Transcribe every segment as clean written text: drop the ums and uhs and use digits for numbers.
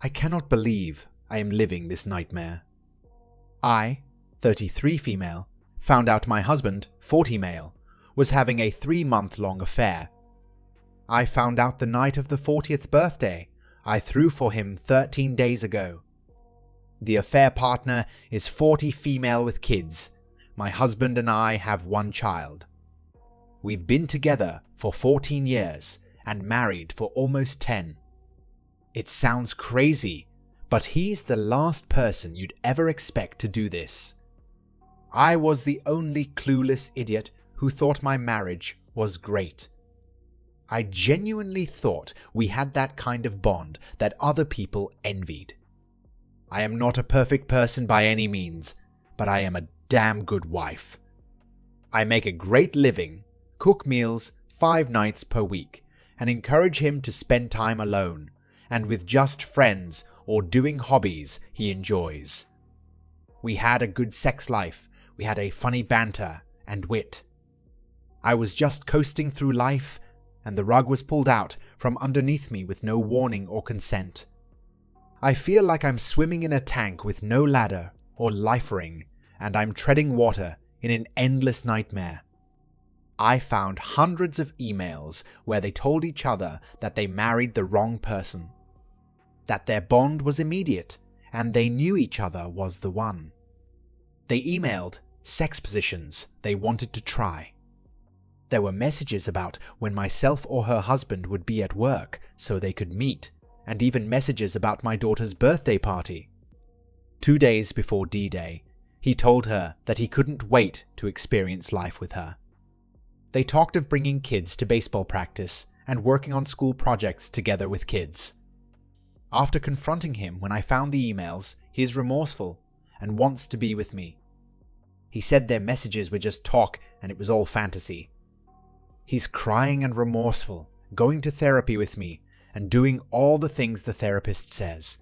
I cannot believe I am living this nightmare. I, 33 female, found out my husband, 40 male, was having a 3-month-long affair. I found out the night of the 40th birthday I threw for him 13 days ago. The affair partner is 40 female with kids. My husband and I have 1 child. We've been together for 14 years and married for almost 10. It sounds crazy, but he's the last person you'd ever expect to do this. I was the only clueless idiot who thought my marriage was great. I genuinely thought we had that kind of bond that other people envied. I am not a perfect person by any means, but I am a damn good wife. I make a great living, cook meals 5 nights per week, and encourage him to spend time alone and with just friends or doing hobbies he enjoys. We had a good sex life, we had a funny banter and wit. I was just coasting through life, and the rug was pulled out from underneath me with no warning or consent. I feel like I'm swimming in a tank with no ladder or life ring, and I'm treading water in an endless nightmare. I found hundreds of emails where they told each other that they married the wrong person, that their bond was immediate, and they knew each other was the one. They emailed sex positions they wanted to try. There were messages about when myself or her husband would be at work so they could meet, and even messages about my daughter's birthday party. 2 days before D-Day, he told her that he couldn't wait to experience life with her. They talked of bringing kids to baseball practice and working on school projects together with kids. After confronting him when I found the emails, he is remorseful and wants to be with me. He said their messages were just talk and it was all fantasy. He's crying and remorseful, going to therapy with me, and doing all the things the therapist says.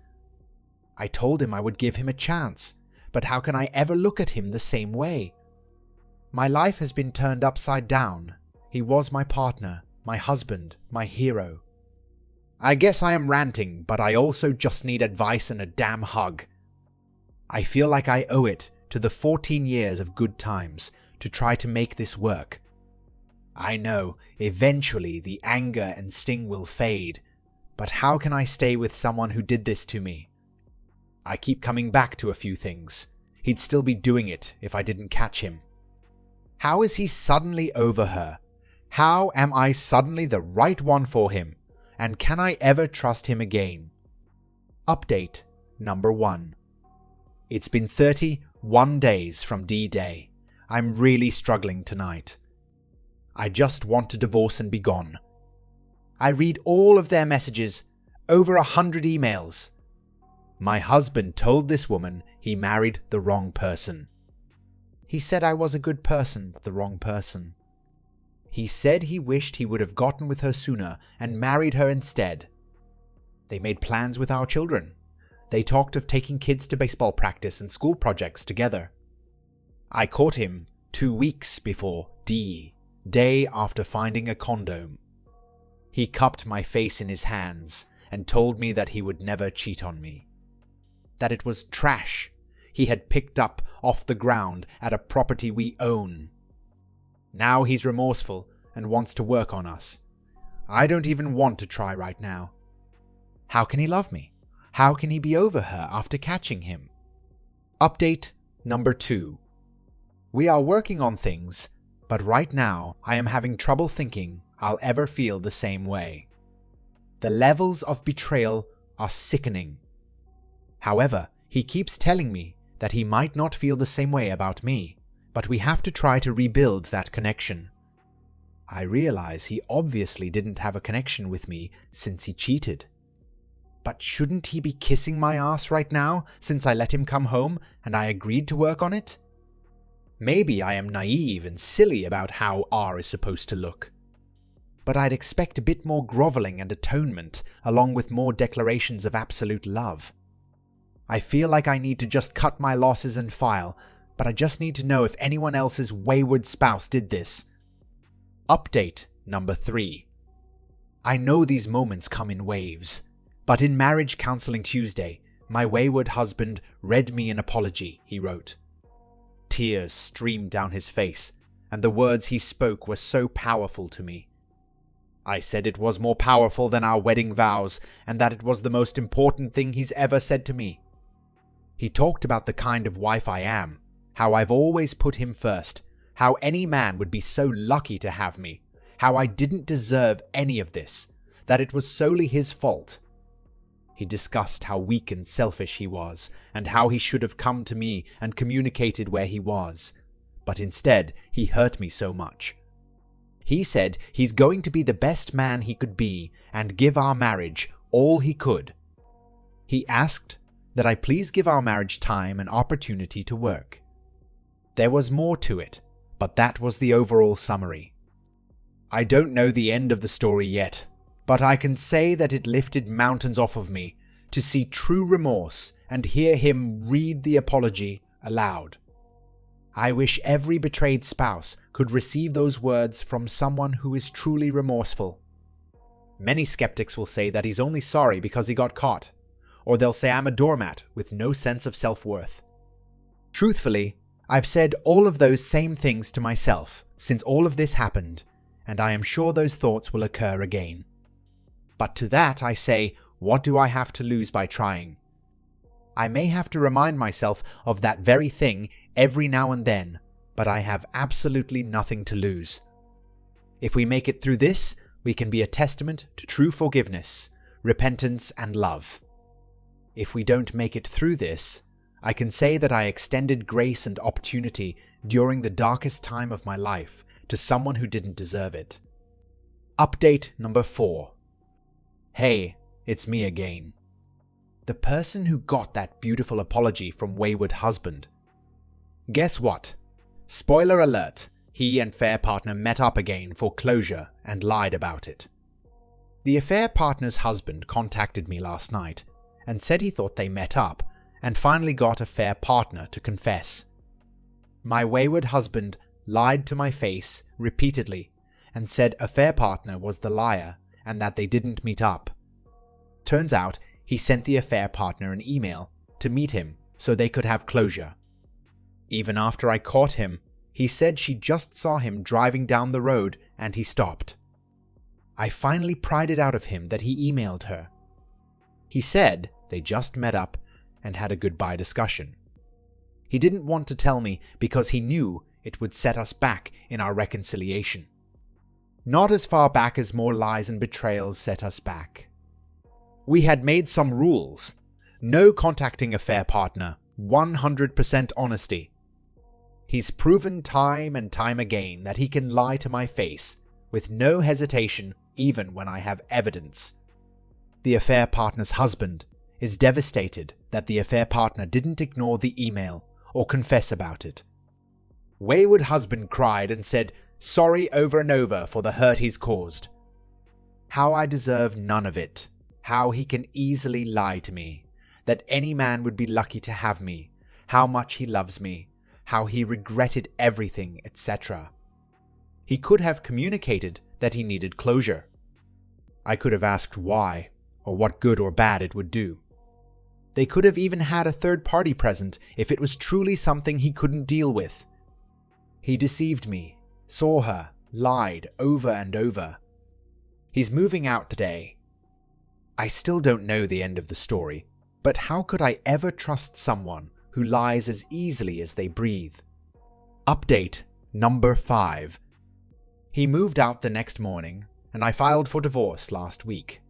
I told him I would give him a chance, but how can I ever look at him the same way? My life has been turned upside down. He was my partner, my husband, my hero. I guess I am ranting, but I also just need advice and a damn hug. I feel like I owe it to the 14 years of good times to try to make this work. I know eventually the anger and sting will fade, but how can I stay with someone who did this to me? I keep coming back to a few things. He'd still be doing it if I didn't catch him. How is he suddenly over her? How am I suddenly the right one for him? And can I ever trust him again? Update number 1. It's been 31 days from D-Day. I'm really struggling tonight. I just want to divorce and be gone. I read all of their messages, over 100 emails. My husband told this woman he married the wrong person. He said I was a good person with the wrong person. He said he wished he would have gotten with her sooner and married her instead. They made plans with our children. They talked of taking kids to baseball practice and school projects together. I caught him 2 weeks before D-Day after finding a condom. He cupped my face in his hands and told me that he would never cheat on me. That it was trash he had picked up off the ground at a property we own. Now he's remorseful and wants to work on us. I don't even want to try right now. How can he love me? How can he be over her after catching him? Update number 2. We are working on things, but right now I am having trouble thinking I'll ever feel the same way. The levels of betrayal are sickening. However, he keeps telling me that he might not feel the same way about me, but we have to try to rebuild that connection. I realize he obviously didn't have a connection with me since he cheated. But shouldn't he be kissing my ass right now since I let him come home and I agreed to work on it? Maybe I am naive and silly about how R is supposed to look. But I'd expect a bit more groveling and atonement along with more declarations of absolute love. I feel like I need to just cut my losses and file, but I just need to know if anyone else's wayward spouse did this. Update number 3. I know these moments come in waves. But in marriage counseling Tuesday, my wayward husband read me an apology, he wrote. Tears streamed down his face, and the words he spoke were so powerful to me. I said it was more powerful than our wedding vows, and that it was the most important thing he's ever said to me. He talked about the kind of wife I am, how I've always put him first, how any man would be so lucky to have me, how I didn't deserve any of this, that it was solely his fault. He discussed how weak and selfish he was, and how he should have come to me and communicated where he was. But instead, he hurt me so much. He said he's going to be the best man he could be and give our marriage all he could. He asked that I please give our marriage time and opportunity to work. There was more to it, but that was the overall summary. I don't know the end of the story yet, but I can say that it lifted mountains off of me to see true remorse and hear him read the apology aloud. I wish every betrayed spouse could receive those words from someone who is truly remorseful. Many skeptics will say that he's only sorry because he got caught, or they'll say I'm a doormat with no sense of self-worth. Truthfully, I've said all of those same things to myself since all of this happened, and I am sure those thoughts will occur again. But to that I say, what do I have to lose by trying? I may have to remind myself of that very thing every now and then, but I have absolutely nothing to lose. If we make it through this, we can be a testament to true forgiveness, repentance, and love. If we don't make it through this, I can say that I extended grace and opportunity during the darkest time of my life to someone who didn't deserve it. Update number 4. Hey, it's me again. The person who got that beautiful apology from wayward husband. Guess what? Spoiler alert, he and affair partner met up again for closure and lied about it. The affair partner's husband contacted me last night and said he thought they met up and finally got affair partner to confess. My wayward husband lied to my face repeatedly and said affair partner was the liar and that they didn't meet up. Turns out he sent the affair partner an email to meet him so they could have closure. Even after I caught him, he said she just saw him driving down the road and he stopped. I finally pried it out of him that he emailed her. He said they just met up and had a goodbye discussion. He didn't want to tell me because he knew it would set us back in our reconciliation. Not as far back as more lies and betrayals set us back. We had made some rules. No contacting affair partner, 100% honesty. He's proven time and time again that he can lie to my face with no hesitation even when I have evidence. The affair partner's husband is devastated that the affair partner didn't ignore the email or confess about it. Wayward husband cried and said sorry over and over for the hurt he's caused. How I deserve none of it. How he can easily lie to me. That any man would be lucky to have me. How much he loves me. How he regretted everything, etc. He could have communicated that he needed closure. I could have asked why, or what good or bad it would do. They could have even had a third party present if it was truly something he couldn't deal with. He deceived me, saw her, lied over and over. He's moving out today. I still don't know the end of the story, but how could I ever trust someone who lies as easily as they breathe? Update number 5. He moved out the next morning, and I filed for divorce last week.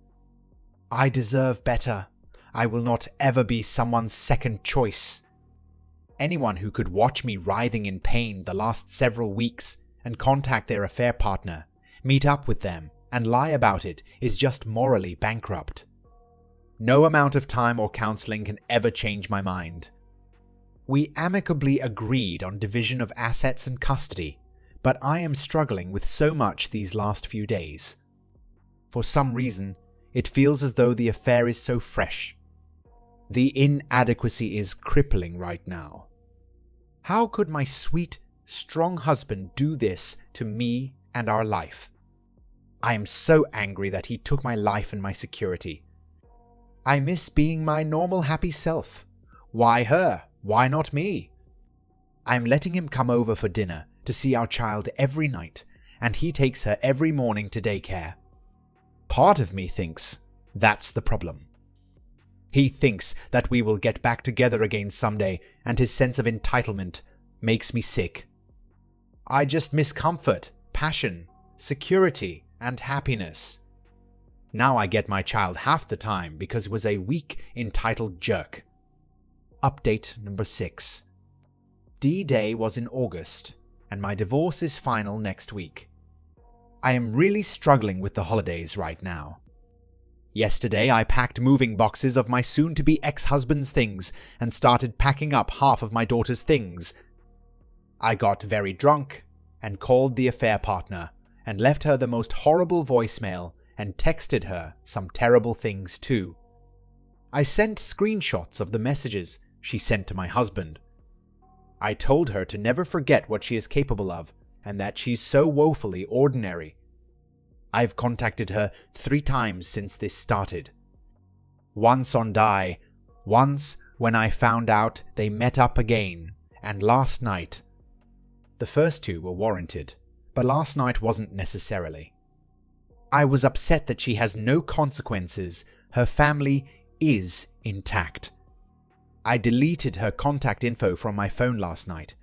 I deserve better. I will not ever be someone's second choice. Anyone who could watch me writhing in pain the last several weeks and contact their affair partner, meet up with them, and lie about it is just morally bankrupt. No amount of time or counseling can ever change my mind. We amicably agreed on division of assets and custody, but I am struggling with so much these last few days. For some reason, it feels as though the affair is so fresh. The inadequacy is crippling right now. How could my sweet, strong husband do this to me and our life? I am so angry that he took my life and my security. I miss being my normal happy self. Why her? Why not me? I'm letting him come over for dinner to see our child every night, and he takes her every morning to daycare. Part of me thinks that's the problem. He thinks that we will get back together again someday, and his sense of entitlement makes me sick. I just miss comfort, passion, security, and happiness. Now I get my child half the time because he was a weak, entitled jerk. Update number 6. D-Day was in August, and my divorce is final next week. I am really struggling with the holidays right now. Yesterday I packed moving boxes of my soon-to-be ex-husband's things and started packing up half of my daughter's things. I got very drunk and called the affair partner and left her the most horrible voicemail and texted her some terrible things too. I sent screenshots of the messages she sent to my husband. I told her to never forget what she is capable of and that she's so woefully ordinary. I've contacted her 3 times since this started. Once on Die, once when I found out they met up again, and last night. The first 2 were warranted, but last night wasn't necessarily. I was upset that she has no consequences. Her family is intact. I deleted her contact info from my phone last night.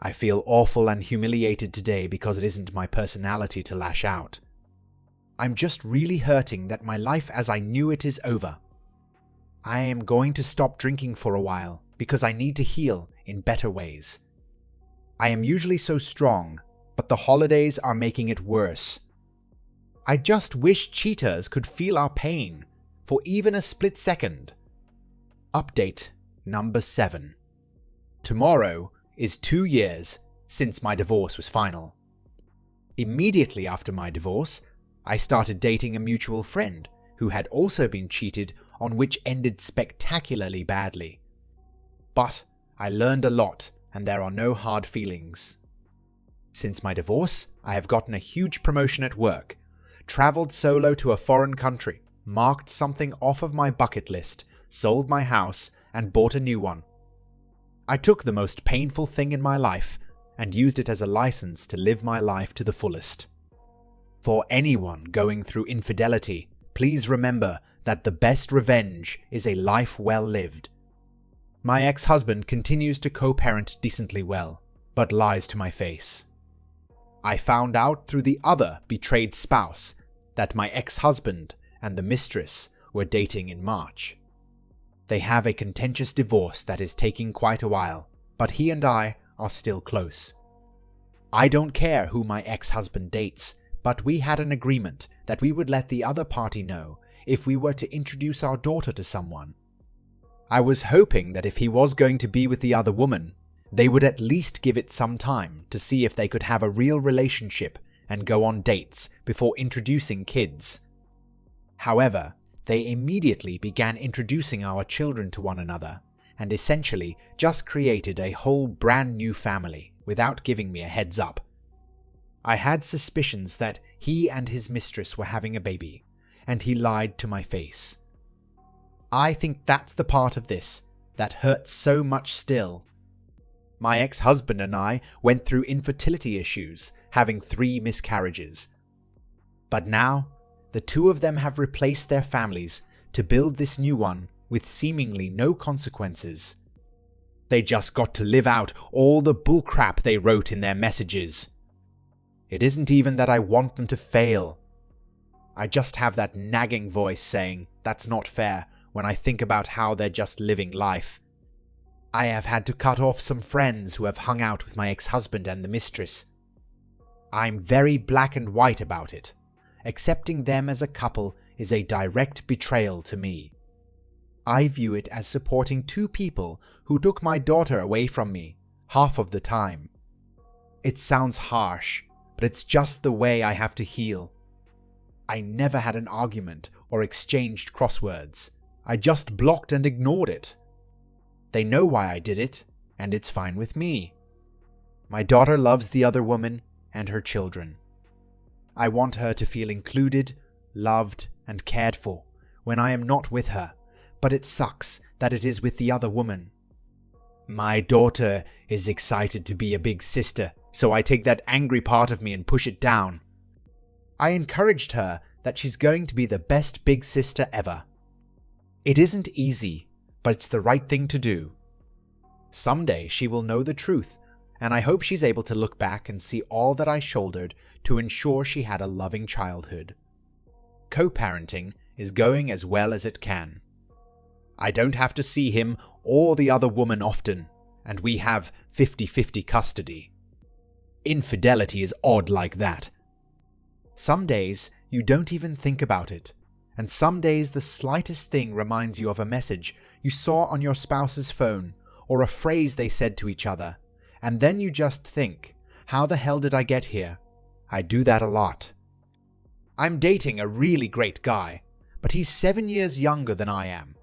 I feel awful and humiliated today because it isn't my personality to lash out. I'm just really hurting that my life as I knew it is over. I am going to stop drinking for a while because I need to heal in better ways. I am usually so strong, but the holidays are making it worse. I just wish cheaters could feel our pain for even a split second. Update number 7. Tomorrow is 2 years since my divorce was final. Immediately after my divorce, I started dating a mutual friend who had also been cheated on, which ended spectacularly badly. But I learned a lot and there are no hard feelings. Since my divorce, I have gotten a huge promotion at work, traveled solo to a foreign country, marked something off of my bucket list, sold my house, and bought a new one. I took the most painful thing in my life and used it as a license to live my life to the fullest. For anyone going through infidelity, please remember that the best revenge is a life well lived. My ex-husband continues to co-parent decently well, but lies to my face. I found out through the other betrayed spouse that my ex-husband and the mistress were dating in March. They have a contentious divorce that is taking quite a while, but he and I are still close. I don't care who my ex-husband dates, but we had an agreement that we would let the other party know if we were to introduce our daughter to someone. I was hoping that if he was going to be with the other woman, they would at least give it some time to see if they could have a real relationship and go on dates before introducing kids. However, they immediately began introducing our children to one another and essentially just created a whole brand new family without giving me a heads up. I had suspicions that he and his mistress were having a baby, and he lied to my face. I think that's the part of this that hurts so much still. My ex-husband and I went through infertility issues, having 3 miscarriages. But now, the 2 of them have replaced their families to build this new one with seemingly no consequences. They just got to live out all the bullcrap they wrote in their messages. It isn't even that I want them to fail. I just have that nagging voice saying that's not fair when I think about how they're just living life. I have had to cut off some friends who have hung out with my ex-husband and the mistress. I'm very black and white about it. Accepting them as a couple is a direct betrayal to me. I view it as supporting 2 people who took my daughter away from me half of the time. It sounds harsh, but it's just the way I have to heal. I never had an argument or exchanged crosswords. I just blocked and ignored it. They know why I did it, and it's fine with me. My daughter loves the other woman and her children. I want her to feel included, loved, and cared for, when I am not with her, but it sucks that it is with the other woman. My daughter is excited to be a big sister, so I take that angry part of me and push it down. I encouraged her that she's going to be the best big sister ever. It isn't easy, but it's the right thing to do. Someday she will know the truth, and I hope she's able to look back and see all that I shouldered to ensure she had a loving childhood. Co-parenting is going as well as it can. I don't have to see him or the other woman often, and we have 50-50 custody. Infidelity is odd like that. Some days you don't even think about it, and some days the slightest thing reminds you of a message you saw on your spouse's phone or a phrase they said to each other, and then you just think, how the hell did I get here? I do that a lot. I'm dating a really great guy, but he's 7 years younger than I am.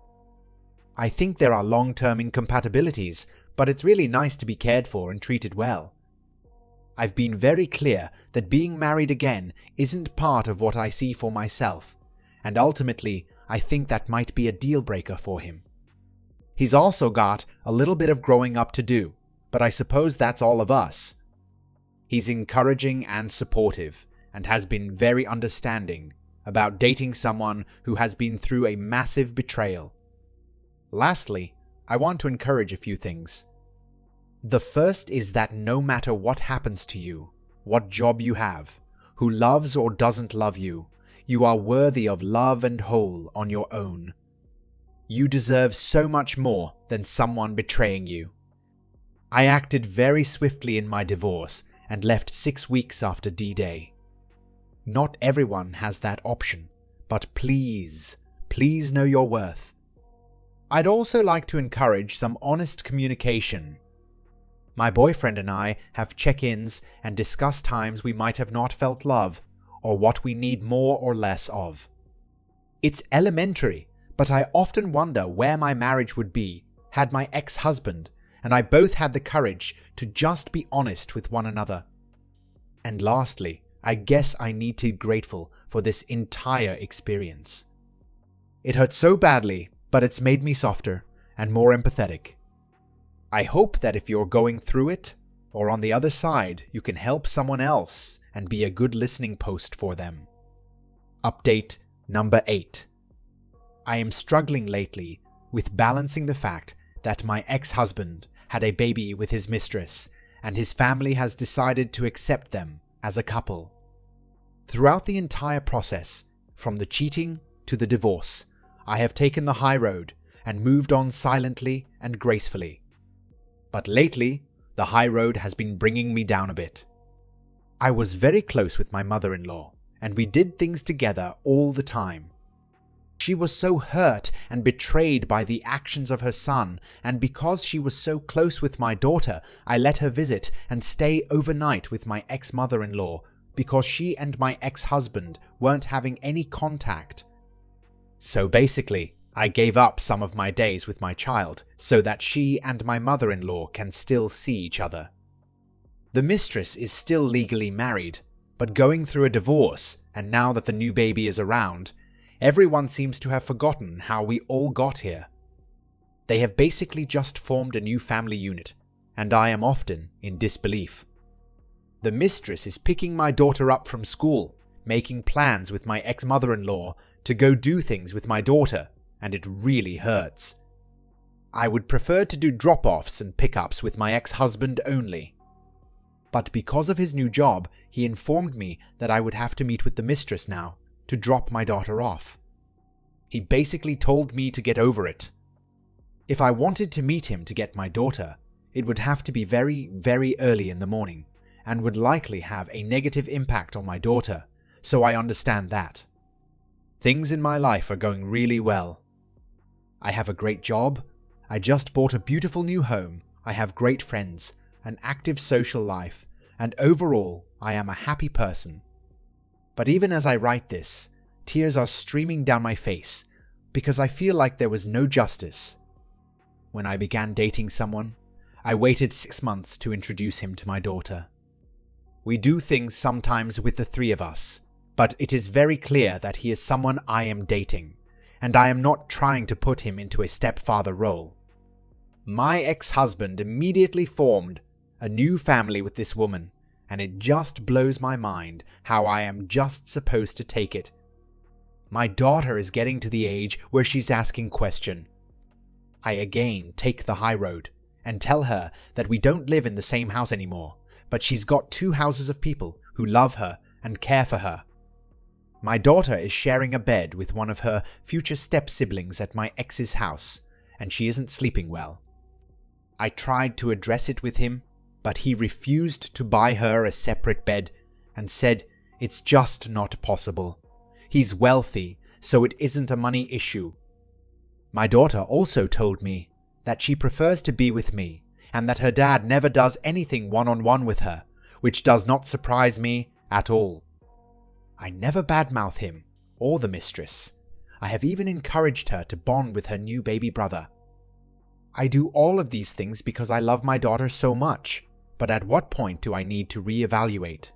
I think there are long-term incompatibilities, but it's really nice to be cared for and treated well. I've been very clear that being married again isn't part of what I see for myself, and ultimately I think that might be a deal breaker for him. He's also got a little bit of growing up to do, but I suppose that's all of us. He's encouraging and supportive, and has been very understanding about dating someone who has been through a massive betrayal. Lastly, I want to encourage a few things. The first is that no matter what happens to you, what job you have, who loves or doesn't love you, you are worthy of love and whole on your own. You deserve so much more than someone betraying you. I acted very swiftly in my divorce and left 6 weeks after D-Day. Not everyone has that option, but please, please know your worth. I'd also like to encourage some honest communication. My boyfriend and I have check-ins and discuss times we might have not felt love, or what we need more or less of. It's elementary, but I often wonder where my marriage would be had my ex-husband and I both had the courage to just be honest with one another. And lastly, I guess I need to be grateful for this entire experience. It hurt so badly, but it's made me softer and more empathetic. I hope that if you're going through it, or on the other side, you can help someone else and be a good listening post for them. Update number 8. I am struggling lately with balancing the fact that my ex-husband had a baby with his mistress, and his family has decided to accept them as a couple. Throughout the entire process, from the cheating to the divorce, I have taken the high road and moved on silently and gracefully. But lately, the high road has been bringing me down a bit. I was very close with my mother-in-law, and we did things together all the time. She was so hurt and betrayed by the actions of her son, and because she was so close with my daughter, I let her visit and stay overnight with my ex-mother-in-law because she and my ex-husband weren't having any contact. So basically, I gave up some of my days with my child so that she and my mother-in-law can still see each other. The mistress is still legally married, but going through a divorce, and now that the new baby is around, everyone seems to have forgotten how we all got here. They have basically just formed a new family unit, and I am often in disbelief. The mistress is picking my daughter up from school, making plans with my ex-mother-in-law to go do things with my daughter, and it really hurts. I would prefer to do drop-offs and pick-ups with my ex-husband only. But because of his new job, he informed me that I would have to meet with the mistress now to drop my daughter off. He basically told me to get over it. If I wanted to meet him to get my daughter, it would have to be very, very early in the morning, and would likely have a negative impact on my daughter, so I understand that. Things in my life are going really well. I have a great job, I just bought a beautiful new home, I have great friends, an active social life, and overall, I am a happy person. But even as I write this, tears are streaming down my face because I feel like there was no justice. When I began dating someone, I waited 6 months to introduce him to my daughter. We do things sometimes with the three of us, but it is very clear that he is someone I am dating, and I am not trying to put him into a stepfather role. My ex-husband immediately formed a new family with this woman, and it just blows my mind how I am just supposed to take it. My daughter is getting to the age where she's asking questions. I again take the high road and tell her that we don't live in the same house anymore, but she's got 2 houses of people who love her and care for her. My daughter is sharing a bed with one of her future step-siblings at my ex's house, and she isn't sleeping well. I tried to address it with him, but he refused to buy her a separate bed and said it's just not possible. He's wealthy, so it isn't a money issue. My daughter also told me that she prefers to be with me and that her dad never does anything one-on-one with her, which does not surprise me at all. I never badmouth him or the mistress. I have even encouraged her to bond with her new baby brother. I do all of these things because I love my daughter so much, but at what point do I need to reevaluate?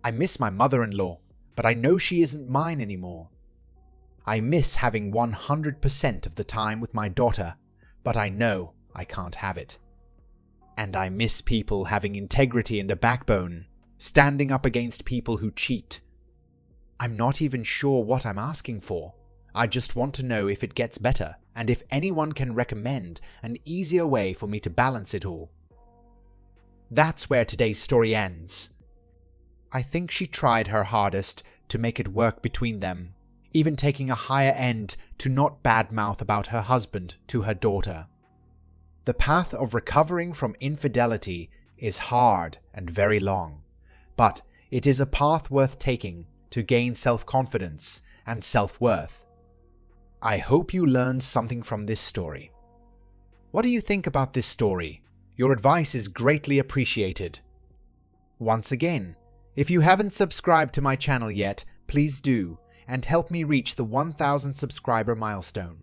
I miss my mother-in-law, but I know she isn't mine anymore. I miss having 100% of the time with my daughter, but I know I can't have it. And I miss people having integrity and a backbone, standing up against people who cheat. I'm not even sure what I'm asking for. I just want to know if it gets better and if anyone can recommend an easier way for me to balance it all. That's where today's story ends. I think she tried her hardest to make it work between them, even taking a higher end to not badmouth about her husband to her daughter. The path of recovering from infidelity is hard and very long, but it is a path worth taking to gain self-confidence and self-worth. I hope you learned something from this story. What do you think about this story? Your advice is greatly appreciated. Once again, if you haven't subscribed to my channel yet, please do, and help me reach the 1,000 subscriber milestone.